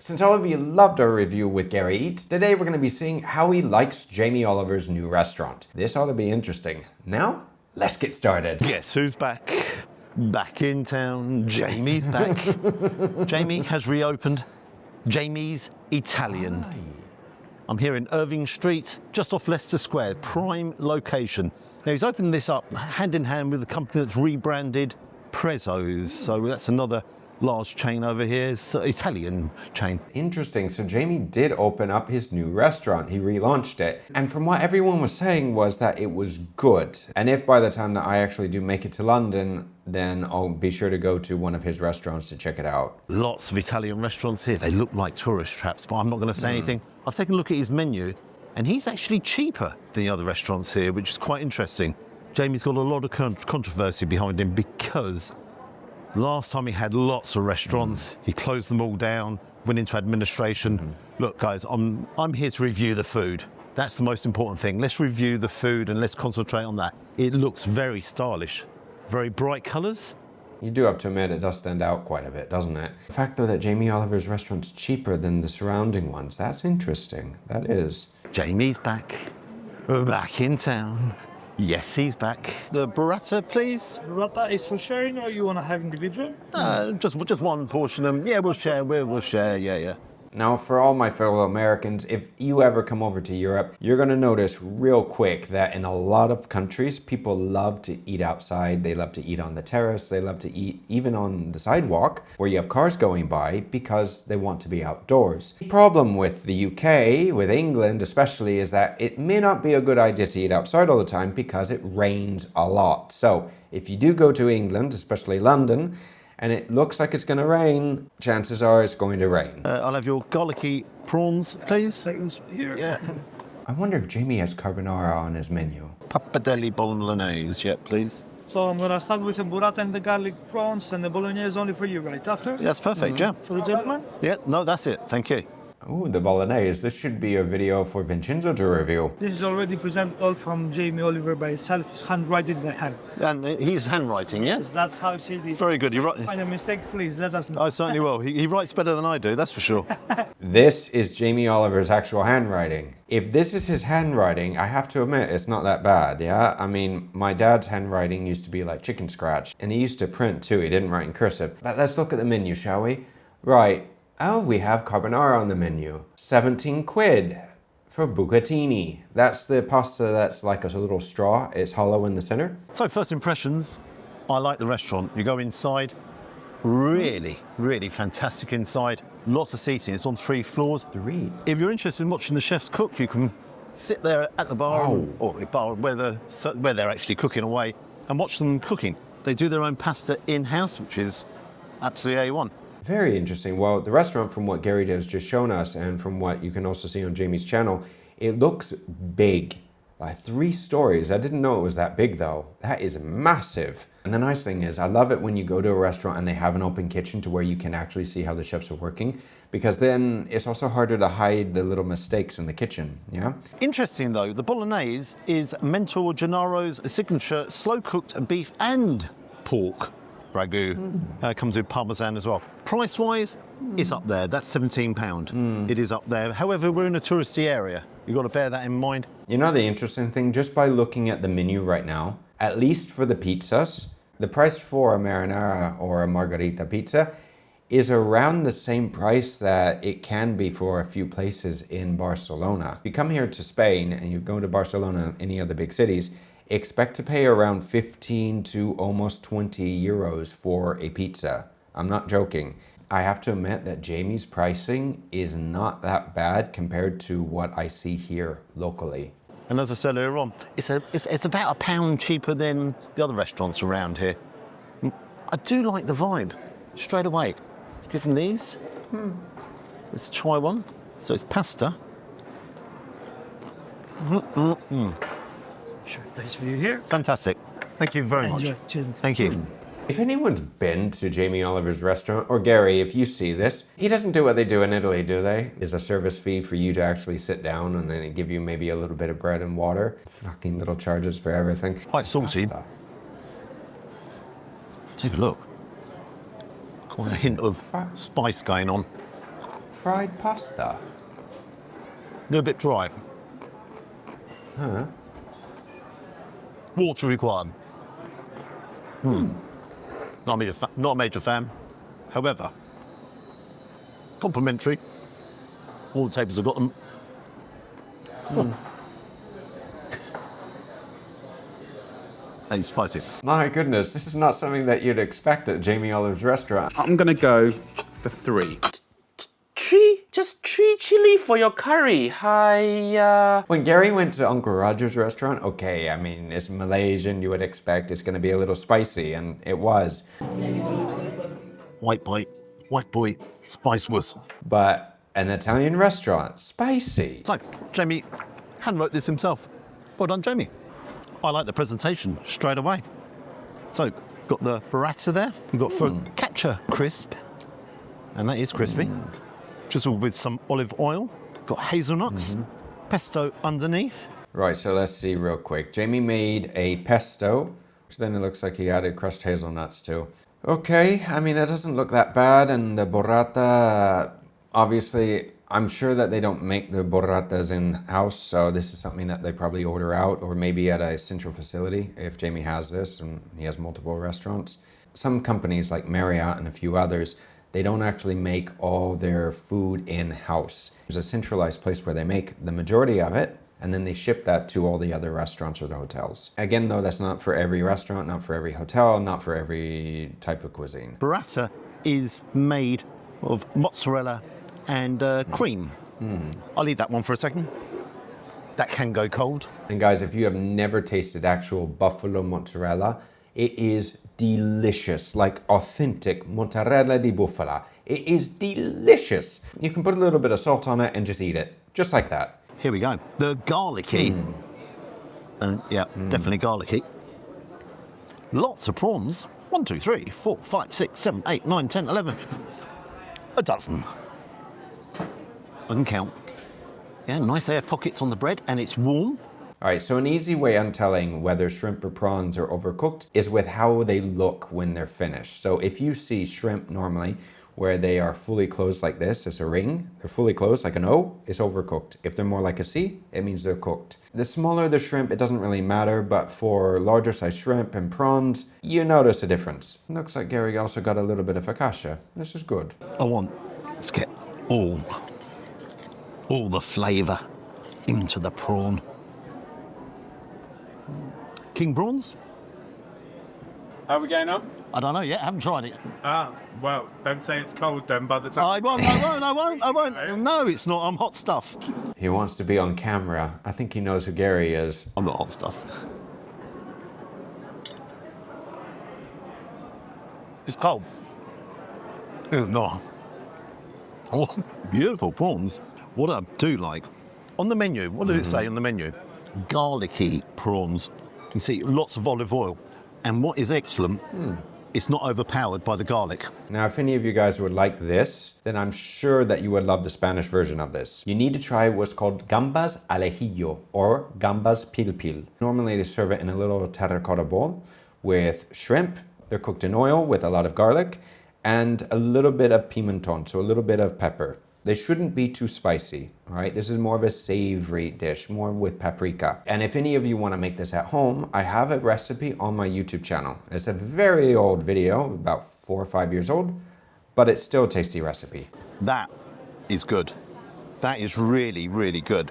Since all of you loved our review with Gary Eats, today we're going to be seeing how he likes Jamie Oliver's new restaurant. This ought to be interesting. Now, let's get started. Guess who's back? Back in town. Jamie's back. Jamie has reopened Jamie's Italian. Aye. I'm here in Irving Street, just off Leicester Square, prime location. Now he's opened this up hand in hand with a company that's rebranded Prezzo's. So that's another large chain over here. It's an Italian chain. Interesting. So Jamie did open up his new restaurant. He relaunched it. And from what everyone was saying was that it was good. And if by the time that I actually do make it to London, then I'll be sure to go to one of his restaurants to check it out. Lots of Italian restaurants here. They look like tourist traps, but I'm not going to say anything. I've taken a look at his menu, and he's actually cheaper than the other restaurants here, which is quite interesting. Jamie's got a lot of controversy behind him because last time he had lots of restaurants, he closed them all down, went into administration. Look, guys, I'm here to review the food. That's the most important thing. Let's review the food and let's concentrate on that. It looks very stylish, very bright colours. You do have to admit it does stand out quite a bit, doesn't it? The fact, though, that Jamie Oliver's restaurant's cheaper than the surrounding ones, that's interesting. That is. Jamie's back. Back in town. Yes, he's back. The burrata, please. Burrata is for sharing, or you want to have individual? Just one portion. Yeah, we'll share. We'll share. Yeah. Now, for all my fellow Americans, if you ever come over to Europe, you're going to notice real quick that in a lot of countries, people love to eat outside. They love to eat on the terrace. They love to eat even on the sidewalk where you have cars going by because they want to be outdoors. The problem with the UK, with England especially, is that it may not be a good idea to eat outside all the time because it rains a lot. So if you do go to England, especially London, and it looks like it's going to rain, chances are it's going to rain. I'll have your garlicky prawns, please. Seconds here. Yeah. I wonder if Jamie has carbonara on his menu. Pappardelle bolognese, yeah, please. So I'm gonna start with the burrata and the garlic prawns, and the bolognese only for you, right after? That's perfect, yeah. For the gentleman? Yeah, no, that's it. Thank you. Ooh, the bolognese. This should be a video for Vincenzo to review. This is already presented all from Jamie Oliver by himself. It's handwritten by hand. And he's handwriting, yeah? Yes, that's how it's easy. Very good. You're right. Find a mistake, please let us know. I certainly will. He writes better than I do, that's for sure. This is Jamie Oliver's actual handwriting. If this is his handwriting, I have to admit it's not that bad, yeah? I mean, my dad's handwriting used to be like chicken scratch, and he used to print too. He didn't write in cursive. But let's look at the menu, shall we? Right. Oh, we have carbonara on the menu. 17 quid for bucatini. That's the pasta that's like a little straw. It's hollow in the center. So first impressions, I like the restaurant. You go inside, really fantastic inside. Lots of seating. It's on 3 floors. 3. If you're interested in watching the chefs cook, you can sit there at the bar or a bar where they're actually cooking away and watch them cooking. They do their own pasta in-house, which is absolutely A1. Very interesting. Well, the restaurant, from what Gary has just shown us and from what you can also see on Jamie's channel, it looks big. Like 3 stories. I didn't know it was that big though. That is massive. And the nice thing is, I love it when you go to a restaurant and they have an open kitchen to where you can actually see how the chefs are working, because then it's also harder to hide the little mistakes in the kitchen, yeah? Interesting though, the bolognese is Mentor Gennaro's signature slow-cooked beef and pork ragu. Comes with parmesan as well. Price-wise, it's up there. That's £17. It is up there. However, we're in a touristy area. You've got to bear that in mind. You know the interesting thing, just by looking at the menu right now, at least for the pizzas, the price for a marinara or a margherita pizza is around the same price that it can be for a few places in Barcelona. If you come here to Spain and you go to Barcelona, any other big cities, expect to pay around 15 to almost 20 euros for a pizza. I'm not joking. I have to admit that Jamie's pricing is not that bad compared to what I see here locally. And as I said earlier on, it's about £1 cheaper than the other restaurants around here. I do like the vibe, straight away. I've given these. Let's try one. So it's pasta. Sure, place for you here. Fantastic. Thank you very much. Enjoy. Cheers. Thank you. If anyone's been to Jamie Oliver's restaurant, or Gary, if you see this, he doesn't do what they do in Italy, do they? Is a service fee for you to actually sit down and then they give you maybe a little bit of bread and water. Fucking little charges for everything. Quite salty. Pasta. Take a look. Quite a hint of spice going on. fried pasta. They're a bit dry. Huh? Water required. Not a major fan. However, complimentary. All the tables have got them. And spicy. My goodness, this is not something that you'd expect at Jamie Oliver's restaurant. I'm gonna go for 3. Just 3 chili for your curry. Hi. When Gary went to Uncle Roger's restaurant, okay, I mean, it's Malaysian, you would expect it's going to be a little spicy, and it was. White boy, spice was. But an Italian restaurant, spicy. So, Jamie hand wrote this himself. Well done, Jamie. I like the presentation straight away. So, got the burrata there. We've got focaccia crisp, and that is crispy. Drizzled with some olive oil. Got hazelnuts, pesto underneath. Right, so let's see real quick. Jamie made a pesto, which then it looks like he added crushed hazelnuts too. Okay, I mean, it doesn't look that bad, and the burrata, obviously, I'm sure that they don't make the burratas in-house, so this is something that they probably order out, or maybe at a central facility, if Jamie has this, and he has multiple restaurants. Some companies, like Marriott and a few others, they don't actually make all their food in-house. There's a centralized place where they make the majority of it, and then they ship that to all the other restaurants or the hotels. Again, though, that's not for every restaurant, not for every hotel, not for every type of cuisine. Burrata is made of mozzarella and cream. I'll leave that one for a second. That can go cold. And guys, if you have never tasted actual buffalo mozzarella, it is delicious, like authentic mozzarella di bufala. It is delicious. You can put a little bit of salt on it and just eat it, just like that. Here we go. The garlicky. Definitely garlicky. Lots of prawns. 1, 2, 3, 4, 5, 6, 7, 8, 9, 10, 11. A dozen. I can count. Yeah, nice air pockets on the bread, and it's warm. All right, so an easy way on telling whether shrimp or prawns are overcooked is with how they look when they're finished. So if you see shrimp normally where they are fully closed like this, it's a ring, they're fully closed like an O, it's overcooked. If they're more like a C, it means they're cooked. The smaller the shrimp, it doesn't really matter, but for larger size shrimp and prawns, you notice a difference. Looks like Gary also got a little bit of focaccia. This is good. Let's get all the flavour into the prawn. King prawns? How are we going on? I don't know yet, I haven't tried it. Well, don't say it's cold then by the time... I won't. No, it's not, I'm hot stuff. He wants to be on camera. I think he knows who Gary is. I'm not hot stuff. It's cold. It's not. Oh, beautiful prawns. What I do like, on the menu, what does it say on the menu? Garlicky prawns. You see lots of olive oil. And what is excellent, it's not overpowered by the garlic. Now, if any of you guys would like this, then I'm sure that you would love the Spanish version of this. You need to try what's called gambas al ajillo or gambas pil pil. Normally they serve it in a little terracotta bowl with shrimp. They're cooked in oil with a lot of garlic and a little bit of pimenton, so a little bit of pepper. They shouldn't be too spicy, all right? This is more of a savory dish, more with paprika. And if any of you want to make this at home, I have a recipe on my YouTube channel. It's a very old video, about 4 or 5 years old, but it's still a tasty recipe. That is good. That is really, really good.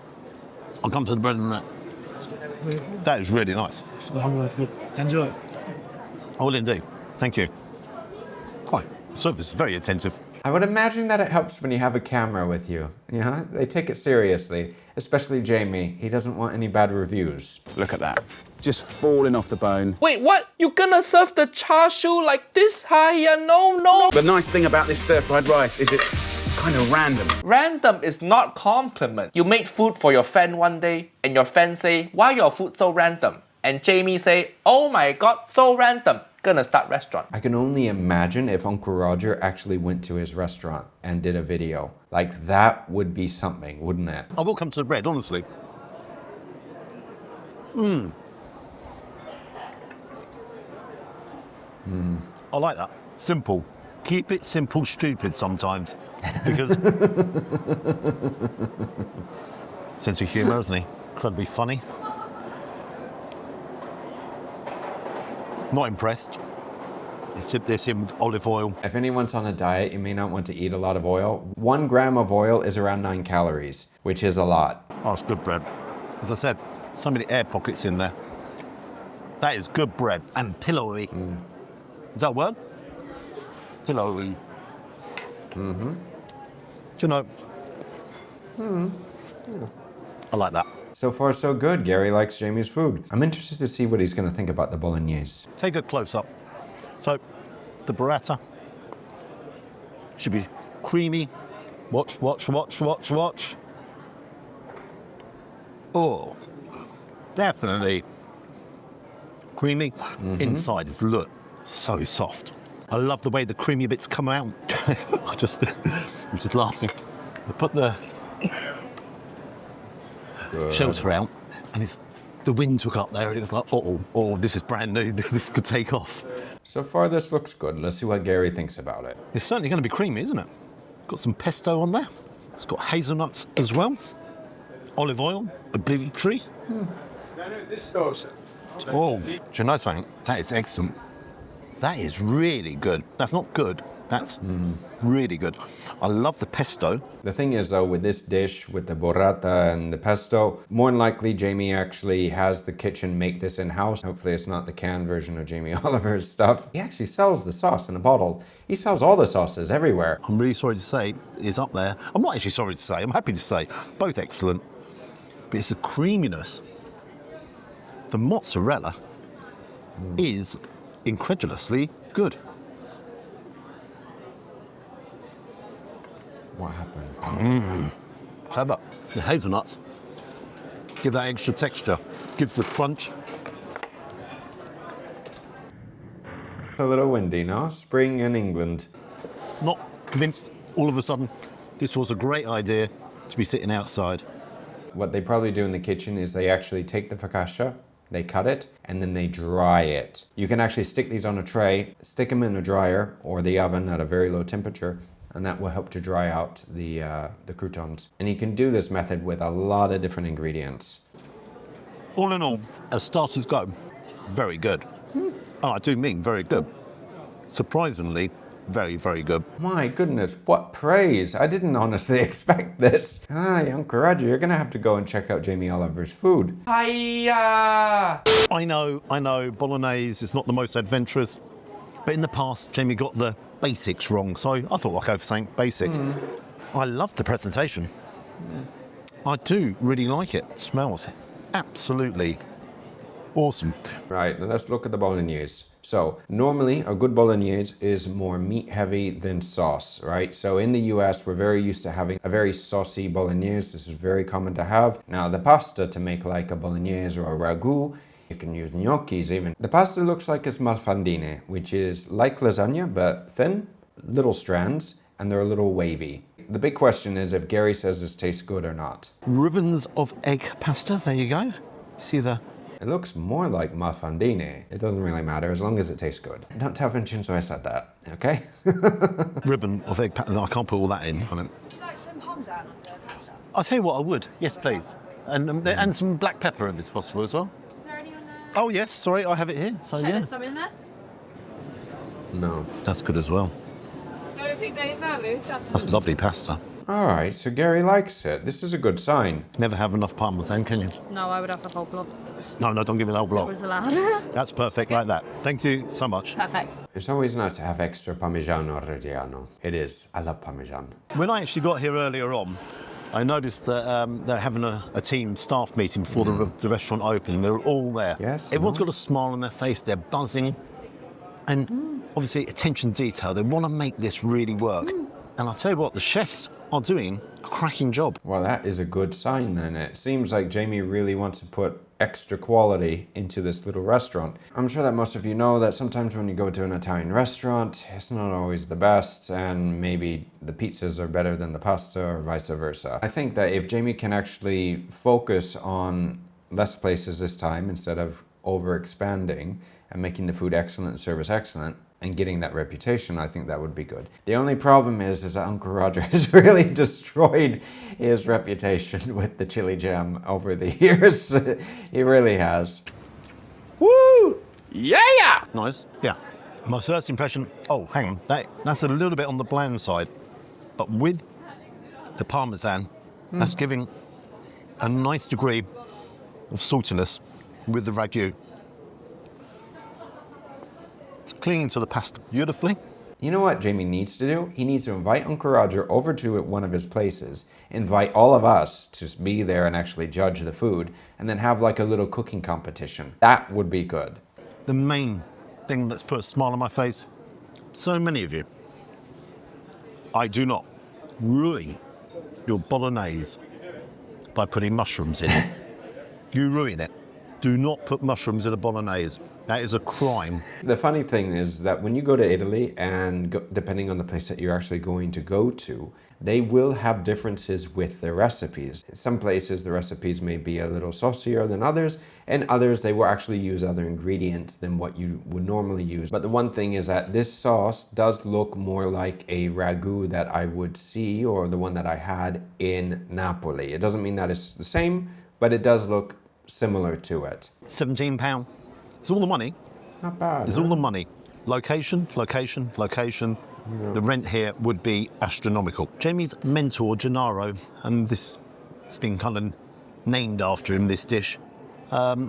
I'll come to the bread in a minute. That is really nice. Enjoy. I will indeed. Thank you. Quite. Service is very attentive. I would imagine that it helps when you have a camera with you. You know, they take it seriously, especially Jamie. He doesn't want any bad reviews. Look at that. Just falling off the bone. Wait, what? You gonna serve the char siu like this? Hiya, no. The nice thing about this stir-fried rice is it's kind of random. Random is not compliment. You made food for your friend one day, and your friend say, why your food so random? And Jamie say, oh my god, so random. Gonna start restaurant. I can only imagine if Uncle Roger actually went to his restaurant and did a video. Like, that would be something, wouldn't it? I will come to the bread, honestly. I like that. Simple. keep it simple, stupid sometimes. Because sense of humour, isn't he? Incredibly funny. Not impressed. Let's dip this in with olive oil. If anyone's on a diet, you may not want to eat a lot of oil. 1 gram of oil is around 9 calories, which is a lot. Oh, it's good bread. As I said, so many air pockets in there. That is good bread and pillowy. Is that a word? Pillowy. Mm-hmm. Do you know? I like that. So far, so good. Gary likes Jamie's food. I'm interested to see what he's going to think about the bolognese. Take a close-up. So, the burrata should be creamy. Watch, watch, watch, watch, watch. Oh, definitely creamy. Inside is, look, so soft. I love the way the creamy bits come out. I'm just laughing. I put the shelter out, and the wind took up there, and it was like, oh, this is brand new. This could take off. So far, this looks good. Let's see what Gary thinks about it. It's certainly going to be creamy, isn't it? Got some pesto on there. It's got hazelnuts as well. Olive oil, obligatory. Oh, do you know something? That is excellent. That is really good. That's not good. That's really good. I love the pesto. The thing is, though, with this dish, with the burrata and the pesto, more than likely Jamie actually has the kitchen make this in-house. Hopefully it's not the canned version of Jamie Oliver's stuff. He actually sells the sauce in a bottle. He sells all the sauces everywhere. I'm really sorry to say it's up there. I'm not actually sorry to say. I'm happy to say. Both excellent. But it's the creaminess. The mozzarella is incredulously good. What happened? Clever. The hazelnuts give that extra texture, gives the crunch. A little windy now. Spring in England. Not convinced all of a sudden this was a great idea to be sitting outside. What they probably do in the kitchen is they actually take the focaccia, they cut it, and then they dry it. You can actually stick these on a tray, stick them in a dryer or the oven at a very low temperature, and that will help to dry out the croutons. And you can do this method with a lot of different ingredients. All in all, as starters go, very good. Oh, I do mean very good. Surprisingly, very, very good. My goodness, what praise. I didn't honestly expect this. Uncle Roger, you're gonna have to go and check out Jamie Oliver's food. Hiya! I know, bolognese is not the most adventurous, but in the past, Jamie got the basics wrong, so I thought I'd go for something basic. I love the presentation. I do really like it. It smells absolutely awesome. Right, now let's look at the bolognese. So normally a good bolognese is more meat heavy than sauce, right? So in the US, we're very used to having a very saucy bolognese. This is very common to have. Now the pasta, to make like a bolognese or a ragu, you can use gnocchis even. The pasta looks like it's malfandine, which is like lasagna, but thin, little strands, and they're a little wavy. The big question is if Gary says this tastes good or not. Ribbons of egg pasta, there you go. See the... It looks more like malfandine. It doesn't really matter as long as it tastes good. Don't tell Vincenzo I said that, okay? ribbon of egg pasta. No, I can't put all that in. Would you like some parmesan on the pasta? I'll tell you what, I would. Yes, please. And some black pepper if it's possible as well. Is there any on there? Oh, yes, sorry, I have it here. So, Check yeah. there's some in there. No. That's good as well. That's lovely pasta. All right, so Gary likes it. This is a good sign. Never have enough parmesan, can you? No, I would have the whole block if it was, No, don't give me the whole block. was allowed. That's perfect, like that. Thank you so much. Perfect. It's always nice to have extra Parmigiano Reggiano. It is. I love Parmesan. When I actually got here earlier on, I noticed that they're having a team staff meeting before the restaurant opened. They're all there. Yes. Everyone's got a smile on their face. They're buzzing. And obviously, attention to detail. They want to make this really work. And I'll tell you what, the chefs are doing a cracking job. Well, that is a good sign then. It seems like Jamie really wants to put extra quality into this little restaurant. I'm sure that most of you know that sometimes when you go to an Italian restaurant, it's not always the best, and maybe the pizzas are better than the pasta or vice versa. I think that if Jamie can actually focus on less places this time instead of over expanding and making the food excellent and service excellent, and getting that reputation, I think that would be good. The only problem is that Uncle Roger has really destroyed his reputation with the chili jam over the years. He really has. Woo! Yeah! Nice. Yeah. My first impression, oh, hang on, that's a little bit on the bland side. But with the Parmesan, that's giving a nice degree of saltiness with the ragu. It's clinging to the pasta beautifully. You know what Jamie needs to do? He needs to invite Uncle Roger over to one of his places, invite all of us to be there and actually judge the food, and then have like a little cooking competition. That would be good. The main thing that's put a smile on my face, so many of you, I do not ruin your bolognese by putting mushrooms in it. You ruin it. Do not put mushrooms in a bolognese. That is a crime. The funny thing is that when you go to Italy, and depending on the place that you're actually going to go to, they will have differences with their recipes. In some places, the recipes may be a little saucier than others, and others, they will actually use other ingredients than what you would normally use. But the one thing is that this sauce does look more like a ragu that I would see, or the one that I had in Napoli. It doesn't mean that it's the same, but it does look similar to it. £17. It's all the money. Not bad. It's all the money. Location, location, location. The rent here would be astronomical. Jamie's mentor, Gennaro, and this has been kind of named after him, this dish. I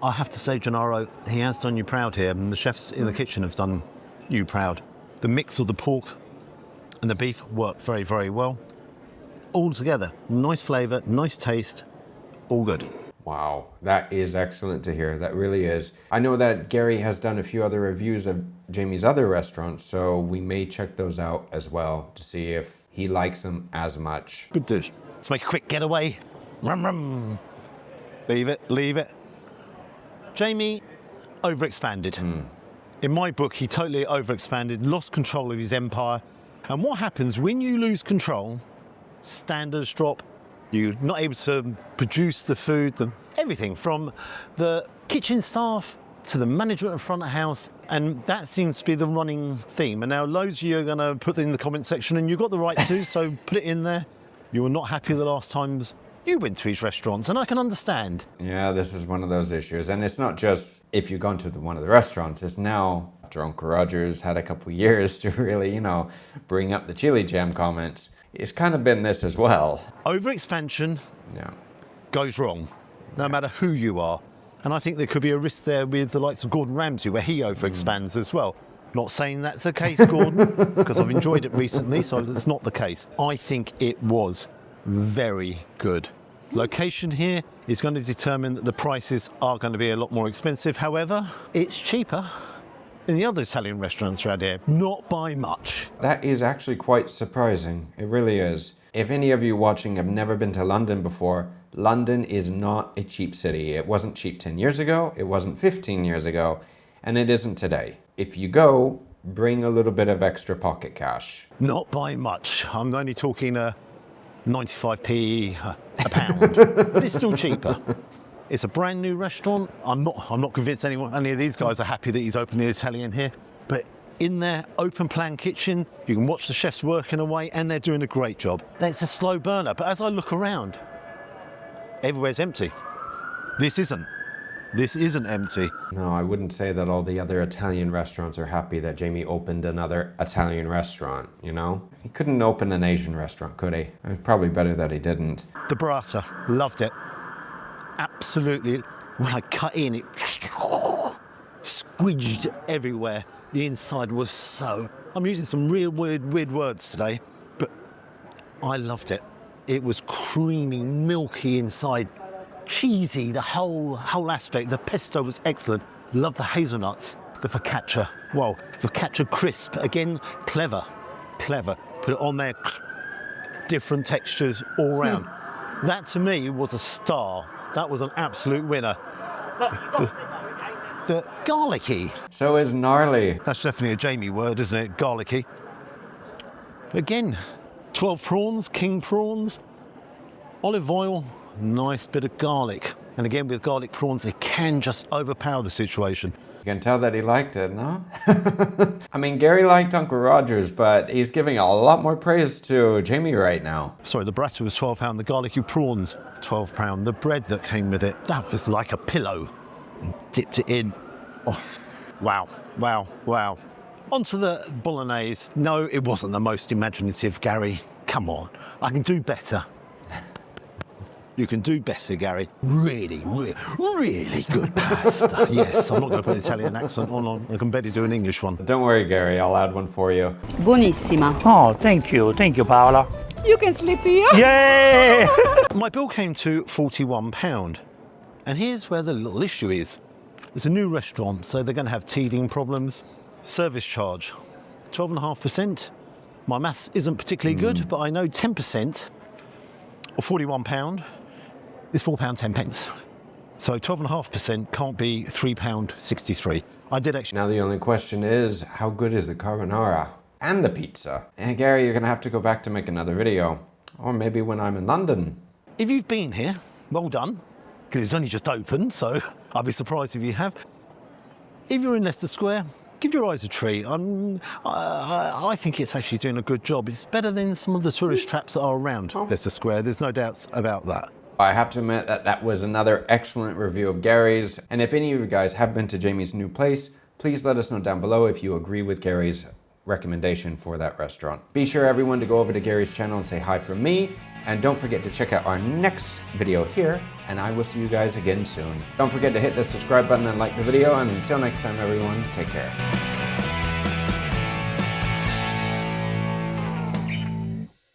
have to say, Gennaro, he has done you proud here, and the chefs in the kitchen have done you proud. The mix of the pork and the beef work very, very well. All together, nice flavour, nice taste, all good. Wow, that is excellent to hear. That really is. I know that Gary has done a few other reviews of Jamie's other restaurants, so we may check those out as well to see if he likes them as much. Good dish. Let's make a quick getaway. Rum, rum. Leave it, leave it. Jamie overexpanded. In my book, he totally overexpanded, lost control of his empire. And what happens when you lose control? Standards drop. You're not able to produce the food, everything from the kitchen staff to the management of front of house, and that seems to be the running theme. And now loads of you are going to put it in the comment section, and you've got the right to, so put it in there. You were not happy the last times you went to his restaurants, and I can understand. Yeah, this is one of those issues. And it's not just if you've gone to one of the restaurants, it's now, after Uncle Roger's had a couple years to really, bring up the chili jam comments, it's kind of been this as well. Overexpansion goes wrong, no matter who you are. And I think there could be a risk there with the likes of Gordon Ramsay, where he overexpands as well. Not saying that's the case, Gordon, because I've enjoyed it recently, so it's not the case. I think it was very good. Location here is going to determine that the prices are going to be a lot more expensive. However, it's cheaper than the other Italian restaurants around here. Not by much. That is actually quite surprising. It really is. If any of you watching have never been to London before, London is not a cheap city. It wasn't cheap 10 years ago, it wasn't 15 years ago, and it isn't today. If you go, bring a little bit of extra pocket cash. Not by much. I'm only talking 95p a pound, but it's still cheaper. It's a brand new restaurant. I'm not convinced any of these guys are happy that he's opening Italian here, but in their open plan kitchen, you can watch the chefs working away, and they're doing a great job. It's a slow burner, but as I look around, everywhere's empty. This isn't empty. No, I wouldn't say that all the other Italian restaurants are happy that Jamie opened another Italian restaurant, He couldn't open an Asian restaurant, could he? It's probably better that he didn't. The burrata, loved it. Absolutely. When I cut in, it squidged everywhere. The inside was so... I'm using some real weird words today, but I loved it. It was creamy, milky inside, cheesy, the whole aspect. The pesto was excellent. Loved the hazelnuts, the focaccia. Well, focaccia crisp. Again, clever. Put it on there, different textures all round. That to me was a star. That was an absolute winner. The garlicky. So is gnarly. That's definitely a Jamie word, isn't it? Garlicky. Again, 12 prawns, king prawns, olive oil, nice bit of garlic. And again, with garlic prawns, they can just overpower the situation. You can tell that he liked it, no? I mean, Gary liked Uncle Roger's, but he's giving a lot more praise to Jamie right now. Sorry, the burrata was £12, the garlicky prawns, £12. The bread that came with it, that was like a pillow. Dipped it in. Oh, wow, wow, wow. Onto the bolognese. No, it wasn't the most imaginative, Gary. Come on, I can do better. You can do better, Gary. Really, really good pasta. Yes, I'm not going to put an Italian accent on. I can barely do an English one. Don't worry, Gary, I'll add one for you. Buonissima. Oh, thank you, Paola. You can sleep here. Yay! My bill came to £41. And here's where the little issue is. It's a new restaurant, so they're going to have teething problems. Service charge, 12.5%. My maths isn't particularly good, but I know 10% or £41 is £4.10. So 12.5% can't be £3.63. I did actually. Now the only question is, how good is the carbonara and the pizza? And Gary, you're gonna have to go back to make another video. Or maybe when I'm in London. If you've been here, well done, because it's only just opened, so I'd be surprised if you have. If you're in Leicester Square, give your eyes a treat. I think it's actually doing a good job. It's better than some of the tourist traps that are around Leicester Square. There's no doubts about that. I have to admit that that was another excellent review of Gary's. And if any of you guys have been to Jamie's new place, please let us know down below if you agree with Gary's recommendation for that restaurant. Be sure everyone to go over to Gary's channel and say hi from me. And don't forget to check out our next video here, and I will see you guys again soon. Don't forget to hit the subscribe button and like the video, and until next time everyone, take care.